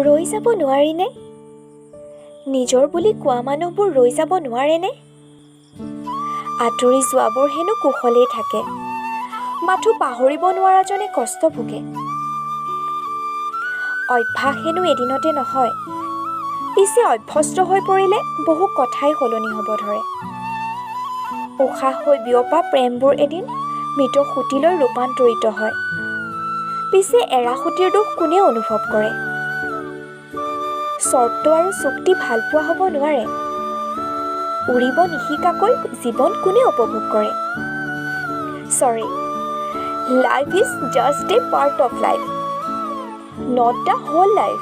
ৰৈ যাব নোৱাৰিনে? নিজৰ বুলি কোৱা মানুহবোৰ ৰৈ যাব নোৱাৰেনে? আঁতৰি যোৱাবোৰ হেনো কুশলেই থাকে, মাথো পাহৰিব নোৱাৰাজনে কষ্ট ভোগে। অভ্যাস হেনো এদিনতে নহয়, পিছে অভ্যস্ত হৈ পৰিলে বহু কথাই সলনি হ'ব ধৰে। উশাহ হৈ বিয়পা প্ৰেমবোৰ এদিন মৃত সুঁতিলৈ ৰূপান্তৰিত হয়। পিছে এৰা সুঁতিৰ দুখ কোনে অনুভৱ কৰে? চৰ্ত আৰু চুক্তি ভালপোৱা হ'ব নোৱাৰে। উৰিব নিশিকাকৈ জীৱন কোনে উপভোগ কৰে? Sorry, life is just a part of life, not the whole life.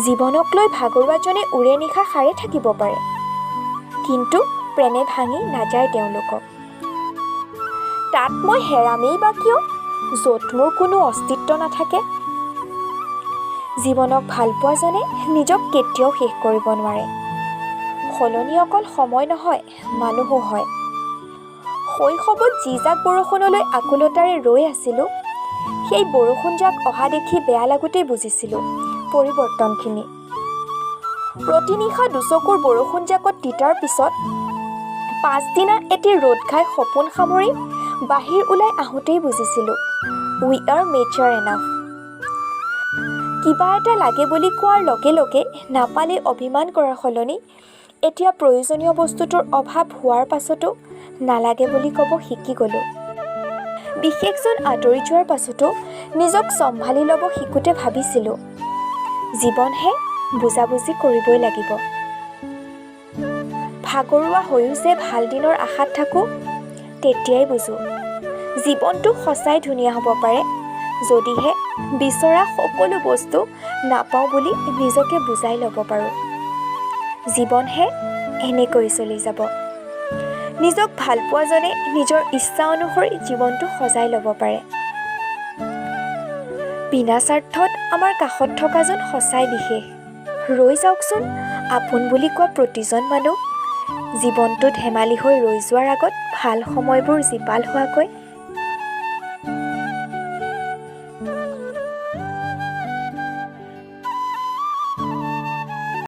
জীৱনক লৈ ভাগৰুৱাজনে উৰে নিশা সাৰে থাকিব পাৰে, কিন্তু প্ৰেমে ভাঙি নাযায় তেওঁলোকক। তাত মই হেৰামেই বা কিয়, য'ত মোৰ কোনো অস্তিত্ব নাথাকে? জীৱনক ভালপোৱাজনে নিজক কেতিয়াও শেষ কৰিব নোৱাৰে। সলনি অকল সময় নহয়, মানুহো হয়। শৈশৱত যিজাক বৰষুণলৈ আকুলতাৰে ৰৈ আছিলোঁ, সেই বৰষুণজাক অহা দেখি বেয়া লাগোতেই বুজিছিলোঁ পৰিৱৰ্তনখিনি। প্ৰতিনিশা দুচকুৰ বৰষুণজাকত তিতাৰ পিছত পাছদিনা এটি ৰ'দ ঘাই সপোন সামৰি বাহিৰ ওলাই আহোঁতেই বুজিছিলোঁ উই আৰ মেচ্যুৰ এনাফ। কিবা এটা লাগে বুলি কোৱাৰ লগে লগে নাপালে অভিমান কৰাৰ সলনি এতিয়া প্ৰয়োজনীয় বস্তুটোৰ অভাৱ হোৱাৰ পাছতো নালাগে বুলি ক'ব শিকি গ'লোঁ। বিশেষজন আঁতৰি যোৱাৰ পাছতো নিজক চম্ভালি ল'ব শিকোঁতে ভাবিছিলোঁ, জীৱনহে বুজাবুজি কৰিবই লাগিব। ভাগৰুৱা হৈও যে ভাল দিনৰ আশাত থাকোঁ, তেতিয়াই বুজোঁ জীৱনটো সঁচাই ধুনীয়া হ'ব পাৰে, যদিহে বিচৰা সকলো বস্তু নাপাওঁ বুলি নিজকে বুজাই ল'ব পাৰোঁ। জীৱনহে এনেকৈ চলি যাব। নিজক ভালপোৱাজনে নিজৰ ইচ্ছা অনুসৰি জীৱনটো সজাই ল'ব পাৰে। বিনা স্বাৰ্থত আমাৰ কাষত থকাজন সঁচাই বিশেষ। ৰৈ যাওকচোন আপোন বুলি কোৱা প্ৰতিজন মানুহ, জীৱনটো ধেমালি হৈ ৰৈ যোৱাৰ আগত ভাল সময়বোৰ জীপাল হোৱাকৈ।